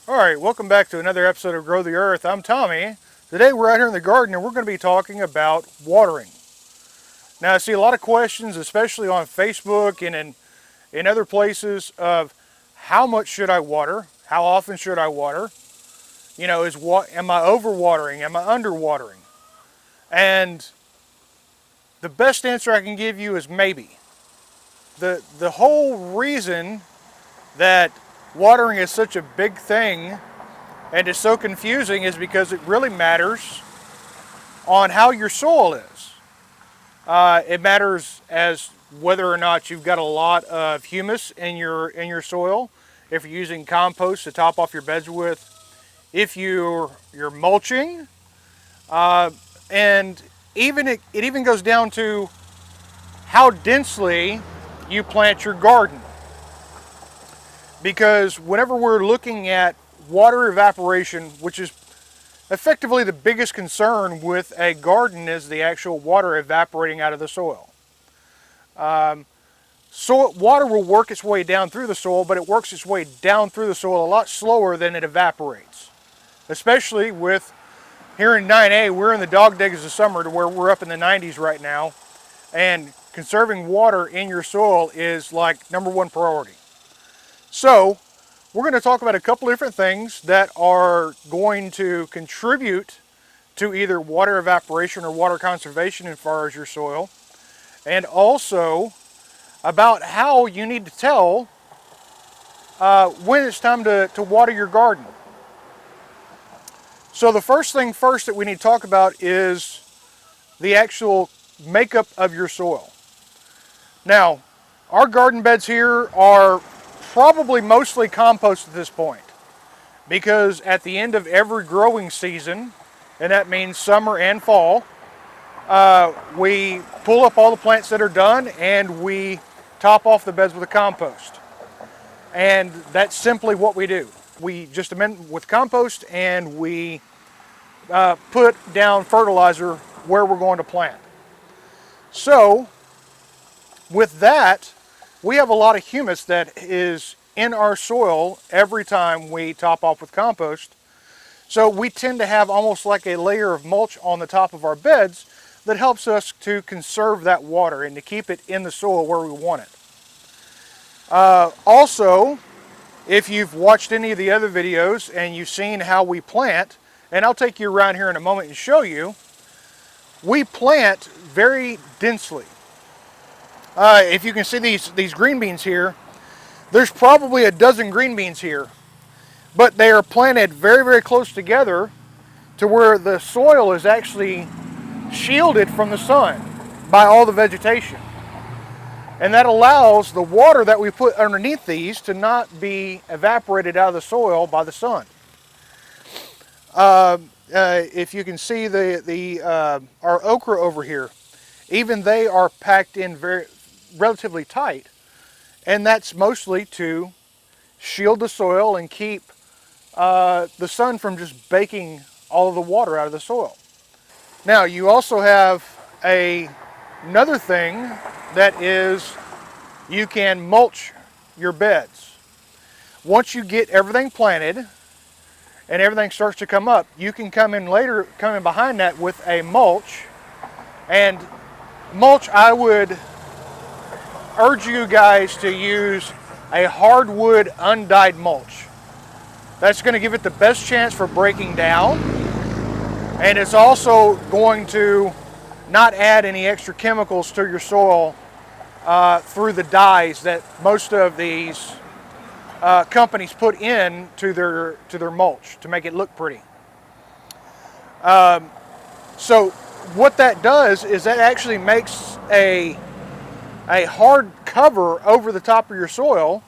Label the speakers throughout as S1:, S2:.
S1: Alright, welcome back to another episode of Grow the Earth. I'm Tommy. Today we're out here in the garden and we're going to be talking about watering. Now I see a lot of questions, especially on Facebook and in other places, of how much should I water? How often should I water? You know, am I overwatering? Am I underwatering? And the best answer I can give you is maybe. The whole reason that watering is such a big thing and is so confusing is because it really matters on how your soil is. It matters as whether or not you've got a lot of humus in your soil, if you're using compost to top off your beds with, if you're mulching, and it even goes down to how densely you plant your garden. Because whenever we're looking at water evaporation, which is effectively the biggest concern with a garden, is the actual water evaporating out of the soil. Water will work its way down through the soil, but it works its way down through the soil a lot slower than it evaporates. Especially with, here in 9A, we're in the dog days of summer to where we're up in the 90s right now, and conserving water in your soil is like #1 priority. So, we're going to talk about a couple different things that are going to contribute to either water evaporation or water conservation as far as your soil, and also about how you need to tell when it's time to water your garden. So the first thing first that we need to talk about is the actual makeup of your soil. Now, our garden beds here are probably mostly compost at this point, because at the end of every growing season, and that means summer and fall, we pull up all the plants that are done and we top off the beds with a compost. And that's simply what we do. We just amend with compost and we put down fertilizer where we're going to plant. So with that, we have a lot of humus that is in our soil every time we top off with compost. So we tend to have almost like a layer of mulch on the top of our beds that helps us to conserve that water and to keep it in the soil where we want it. Also, if you've watched any of the other videos and you've seen how we plant, and I'll take you around here in a moment and show you, we plant very densely. If you can see these green beans here, there's probably a dozen green beans here, but they are planted very, very close together to where the soil is actually shielded from the sun by all the vegetation. And that allows the water that we put underneath these to not be evaporated out of the soil by the sun. If you can see our okra over here, even they are packed in relatively tight, and that's mostly to shield the soil and keep the sun from just baking all of the water out of the soil. Now you also have another thing that is, you can mulch your beds. Once you get everything planted and everything starts to come up, you can come in behind that with a mulch. And mulch, I would urge you guys to use a hardwood undyed mulch. That's going to give it the best chance for breaking down, and it's also going to not add any extra chemicals to your soil through the dyes that most of these companies put in to their mulch to make it look pretty. So what that does is that actually makes a hard cover over the top of your soil,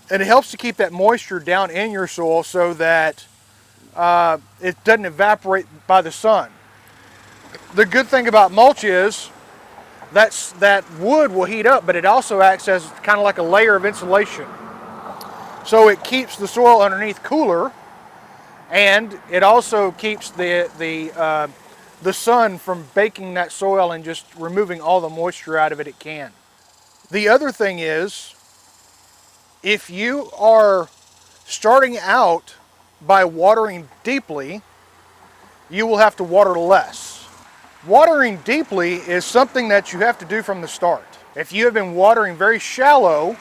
S1: and it helps to keep that moisture down in your soil so that it doesn't evaporate by the sun. The good thing about mulch is that wood will heat up, but it also acts as kind of like a layer of insulation. So it keeps the soil underneath cooler, and it also keeps the sun from baking that soil and just removing all the moisture out of it can. The other thing is, if you are Starting out by watering deeply, you will have to water less. Watering deeply is something that you have to do from the start. If you have been watering very shallow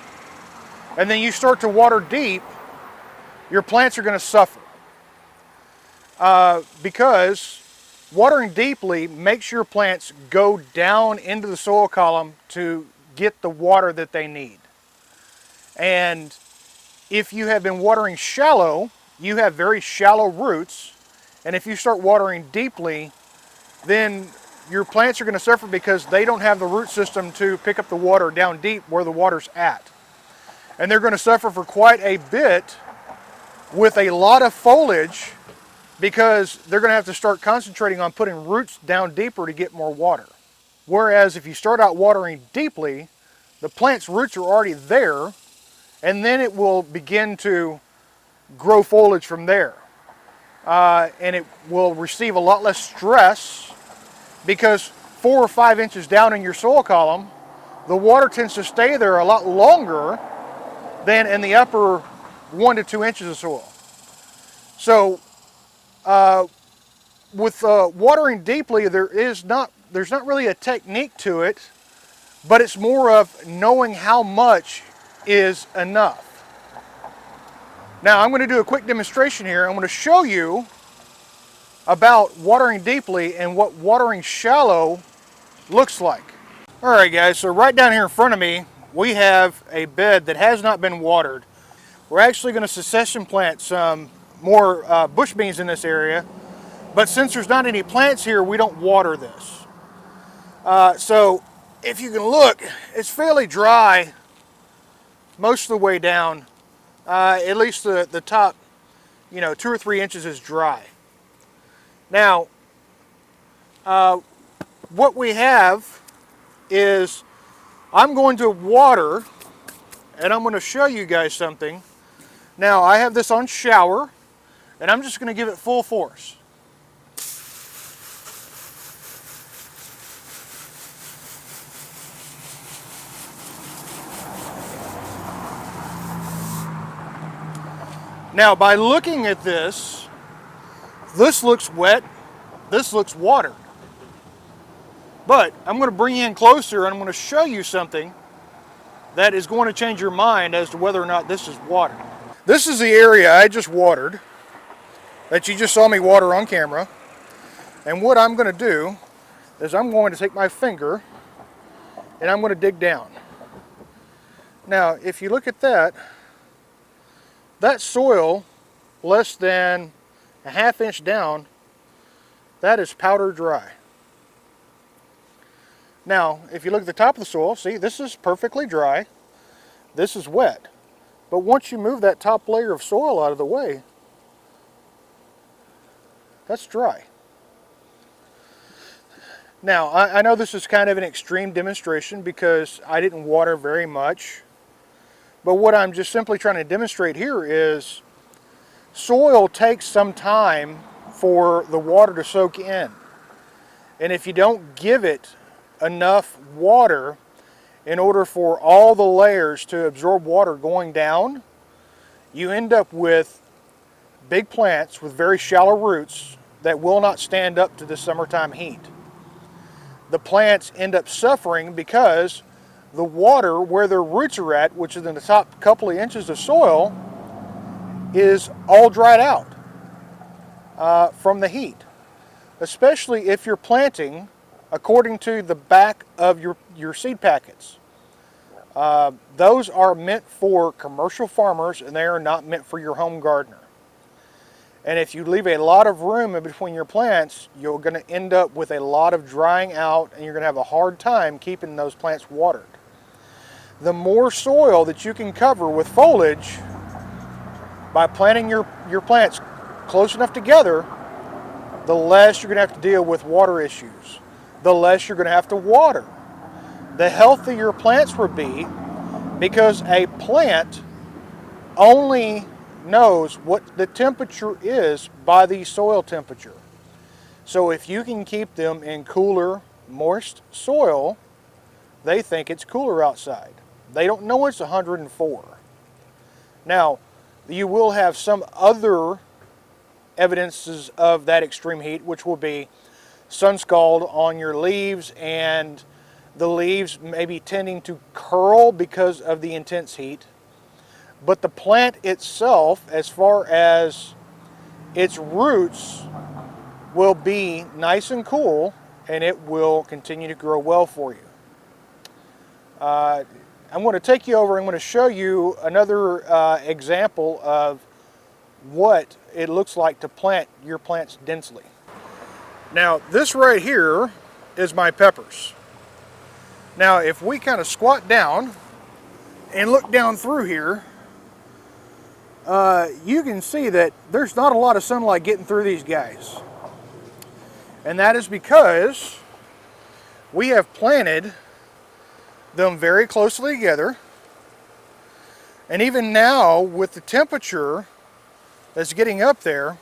S1: and then you start to water deep, your plants are going to suffer. Because watering deeply makes your plants go down into the soil column to get the water that they need. And if you have been watering shallow, you have very shallow roots, and if you start watering deeply, then your plants are going to suffer because they don't have the root system to pick up the water down deep where the water's at. And they're going to suffer for quite a bit with a lot of foliage because they're going to have to start concentrating on putting roots down deeper to get more water. Whereas if you start out watering deeply, the plant's roots are already there, and then it will begin to grow foliage from there. And it will receive a lot less stress because 4 or 5 inches down in your soil column, the water tends to stay there a lot longer than in the upper 1 to 2 inches of soil. So with watering deeply, there's not really a technique to it, but it's more of knowing how much is enough. Now I'm going to do a quick demonstration here. I'm going to show you about watering deeply and what watering shallow looks like. Alright guys, so right down here in front of me we have a bed that has not been watered. We're actually going to succession plant some more bush beans in this area, but since there's not any plants here, we don't water this. So if you can look, it's fairly dry most of the way down. At least the top, 2 or 3 inches is dry. Now, what we have is I'm going to water, and I'm going to show you guys something. Now, I have this on shower, and I'm just going to give it full force. Now, by looking at this looks wet, this looks watered. But I'm going to bring you in closer and I'm going to show you something that is going to change your mind as to whether or not this is watered. This is the area I just watered, that you just saw me water on camera. And what I'm going to do is I'm going to take my finger and I'm going to dig down. Now, if you look at that soil less than a ½ inch down, that is powder dry. Now, if you look at the top of the soil, see, this is perfectly dry. This is wet. But once you move that top layer of soil out of the way, that's dry. Now, I know this is kind of an extreme demonstration because I didn't water very much. But what I'm just simply trying to demonstrate here is soil takes some time for the water to soak in. And if you don't give it enough water in order for all the layers to absorb water going down, you end up with big plants with very shallow roots that will not stand up to the summertime heat. The plants end up suffering because the water where their roots are at, which is in the top couple of inches of soil, is all dried out from the heat. Especially if you're planting according to the back of your seed packets. Those are meant for commercial farmers and they are not meant for your home gardener. And if you leave a lot of room in between your plants, you're going to end up with a lot of drying out and you're going to have a hard time keeping those plants watered. The more soil that you can cover with foliage by planting your plants close enough together, the less you're going to have to deal with water issues. The less you're going to have to water. The healthier your plants will be, because a plant only knows what the temperature is by the soil temperature. So if you can keep them in cooler, moist soil, they think it's cooler outside. They don't know it's 104. Now, you will have some other evidences of that extreme heat, which will be sun scald on your leaves, and the leaves may be tending to curl because of the intense heat. But the plant itself, as far as its roots, will be nice and cool, and it will continue to grow well for you. I'm going to take you over, I'm going to show you another example of what it looks like to plant your plants densely. Now, this right here is my peppers. Now, if we kind of squat down and look down through here, you can see that there's not a lot of sunlight getting through these guys. And that is because we have planted them very closely together. And even now, with the temperature that's getting up there,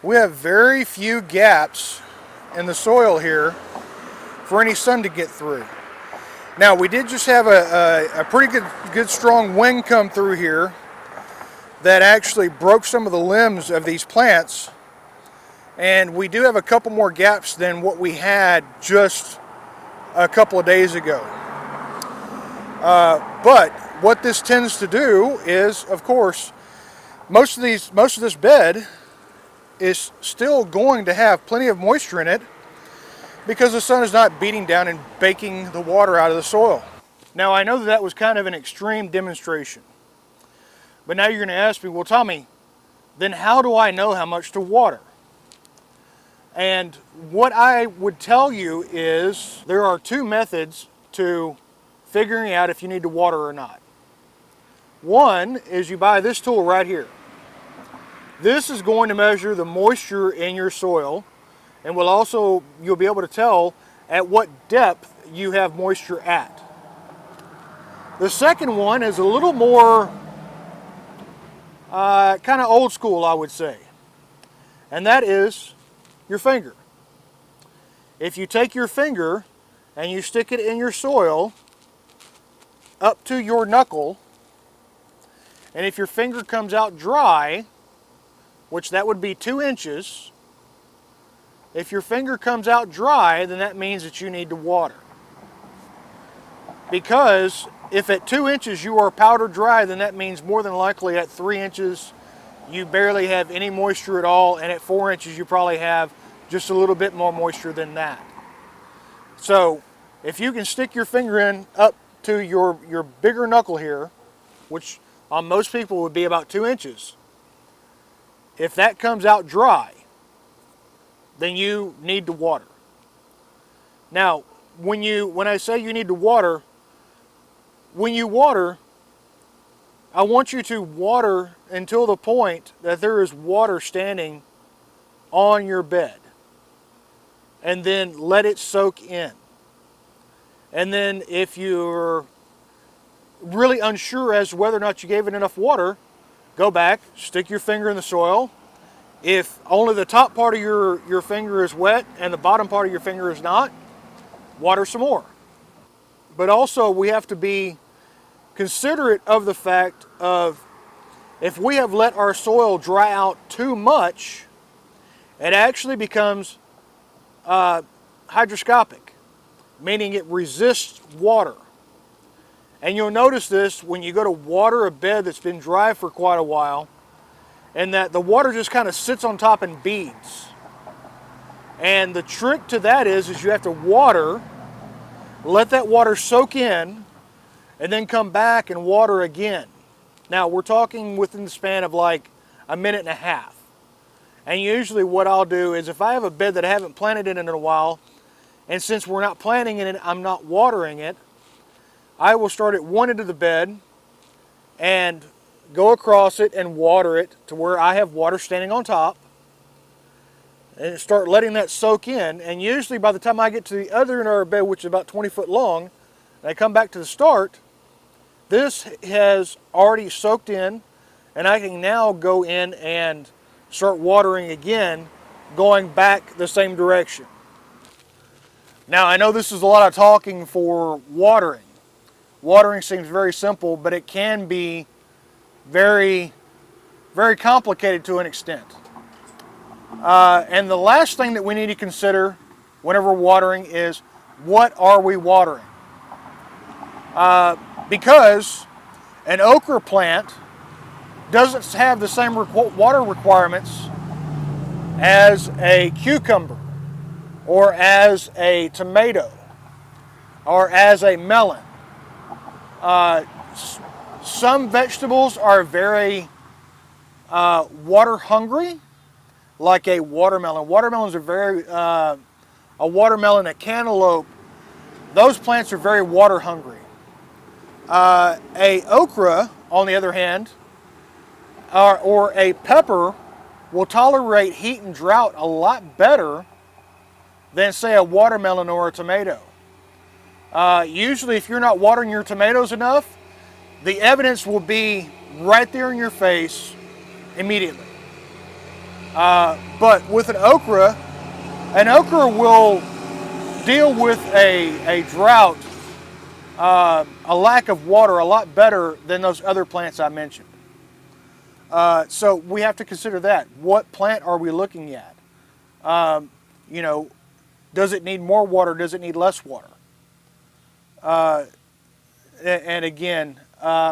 S1: we have very few gaps in the soil here for any sun to get through. Now, we did just have a pretty good strong wind come through here that actually broke some of the limbs of these plants, and we do have a couple more gaps than what we had just a couple of days ago. But what this tends to do is, of course, most of this bed is still going to have plenty of moisture in it because the sun is not beating down and baking the water out of the soil. Now, I know that was kind of an extreme demonstration, but now you're going to ask me, well, Tommy, then how do I know how much to water? And what I would tell you is there are two methods to figuring out if you need to water or not. One is you buy this tool right here. This is going to measure the moisture in your soil, and you'll be able to tell at what depth you have moisture at. The second one is a little more kind of old school, I would say, and that is your finger. If you take your finger and you stick it in your soil up to your knuckle, and if your finger comes out dry, which that would be 2 inches, if your finger comes out dry, then that means that you need to water. Because if at 2 inches you are powder dry, then that means more than likely at 3 inches you barely have any moisture at all, and at 4 inches you probably have just a little bit more moisture than that. So if you can stick your finger in up to your bigger knuckle here, which on most people would be about 2 inches, if that comes out dry, then you need to water. Now, when I say you need to water, when you water, I want you to water until the point that there is water standing on your bed, and then let it soak in. And then if you're really unsure as to whether or not you gave it enough water, go back, stick your finger in the soil. If only the top part of your finger is wet and the bottom part of your finger is not, water some more. But also we have to be considerate of the fact of if we have let our soil dry out too much, it actually becomes hygroscopic, meaning it resists water. And you'll notice this when you go to water a bed that's been dry for quite a while, and that the water just kind of sits on top and beads. And the trick to that is you have to water, let that water soak in, and then come back and water again. Now we're talking within the span of like a minute and a half. And usually what I'll do is if I have a bed that I haven't planted in a while, and since we're not planting in it, I'm not watering it, I will start at one end of the bed and go across it and water it to where I have water standing on top, and start letting that soak in. And usually by the time I get to the other end of our bed, which is about 20 foot long, and I come back to the start, this has already soaked in, and I can now go in and start watering again, going back the same direction. Now I know this is a lot of talking for watering. Watering seems very simple, but it can be very very complicated to an extent. And the last thing that we need to consider whenever watering is, what are we watering? Because an okra plant doesn't have the same water requirements as a cucumber, or as a tomato, or as a melon. Some vegetables are very water hungry, like a watermelon. Watermelons are very, a watermelon, a cantaloupe, those plants are very water hungry. A okra, on the other hand, or a pepper will tolerate heat and drought a lot better than, say, a watermelon or a tomato. Usually if you're not watering your tomatoes enough, the evidence will be right there in your face immediately. But with an okra will deal with a drought, a lack of water, a lot better than those other plants I mentioned. So we have to consider that. What plant are we looking at? You know, does it need more water? Does it need less water? And again,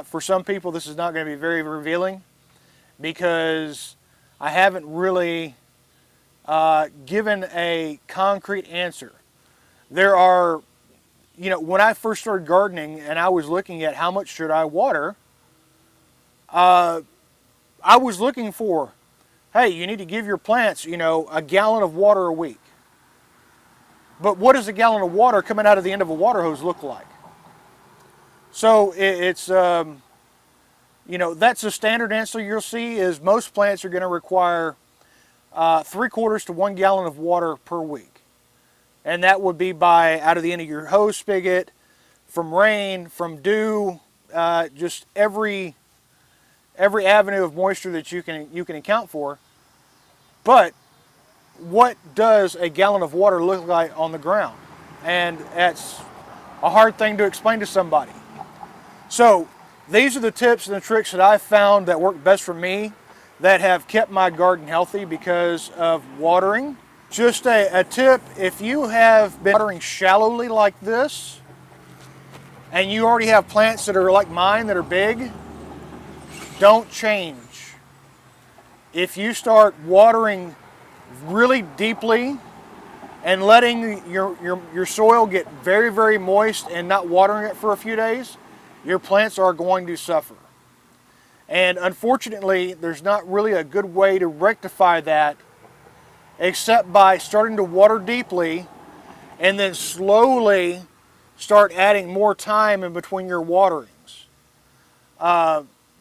S1: for some people this is not going to be very revealing, because I haven't really given a concrete answer. There are, you know, when I first started gardening and I was looking at how much should I water, I was looking for, hey, you need to give your plants, you know, a gallon of water a week. But what does a gallon of water coming out of the end of a water hose look like? So it's, you know, that's the standard answer you'll see, is most plants are going to require 3/4 to 1 gallon of water per week. And that would be by out of the end of your hose spigot, from rain, from dew, just every avenue of moisture that you can account for. But what does a gallon of water look like on the ground? And that's a hard thing to explain to somebody. So these are the tips and the tricks that I've found that work best for me, that have kept my garden healthy because of watering. Just a tip, if you have been watering shallowly like this, and you already have plants that are like mine that are big, don't change. If you start watering really deeply and letting your soil get very, very moist and not watering it for a few days, your plants are going to suffer. And unfortunately, there's not really a good way to rectify that except by starting to water deeply and then slowly start adding more time in between your waterings.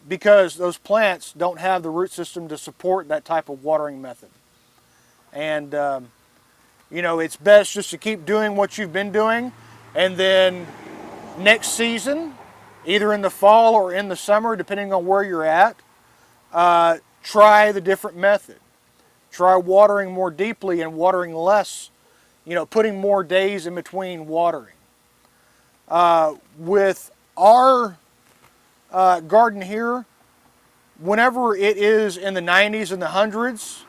S1: Because those plants don't have the root system to support that type of watering method. And you know, it's best just to keep doing what you've been doing, and then next season, either in the fall or in the summer, depending on where you're at, try the different method. Try watering more deeply and watering less, you know, putting more days in between watering. With our garden here, whenever it is in the 90s and the hundreds,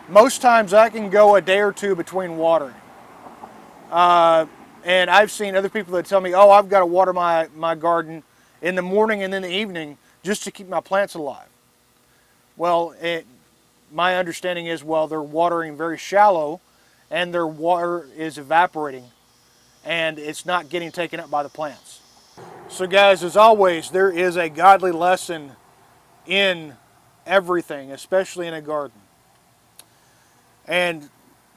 S1: most times I can go a day or two between watering. And I've seen other people that tell me, oh, I've got to water my garden in the morning and in the evening just to keep my plants alive. Well, my understanding is, well, they're watering very shallow and their water is evaporating and it's not getting taken up by the plants. So guys, as always, there is a godly lesson in everything, especially in a garden. And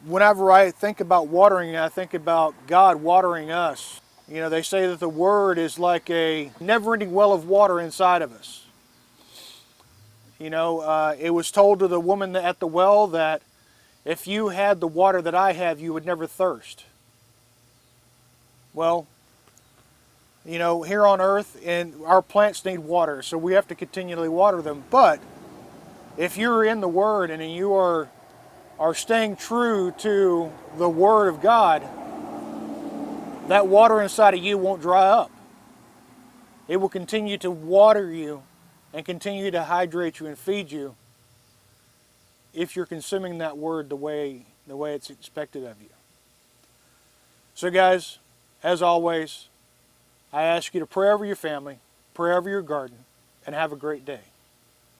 S1: whenever I think about watering, I think about God watering us. You know, they say that the Word is like a never-ending well of water inside of us. You know, it was told to the woman at the well that if you had the water that I have, you would never thirst. Well, you know, here on earth, and our plants need water, so we have to continually water them. But if you're in the Word and you are staying true to the Word of God, that water inside of you won't dry up. It will continue to water you and continue to hydrate you and feed you if you're consuming that word the way it's expected of you. So guys, as always, I ask you to pray over your family, pray over your garden, and have a great day.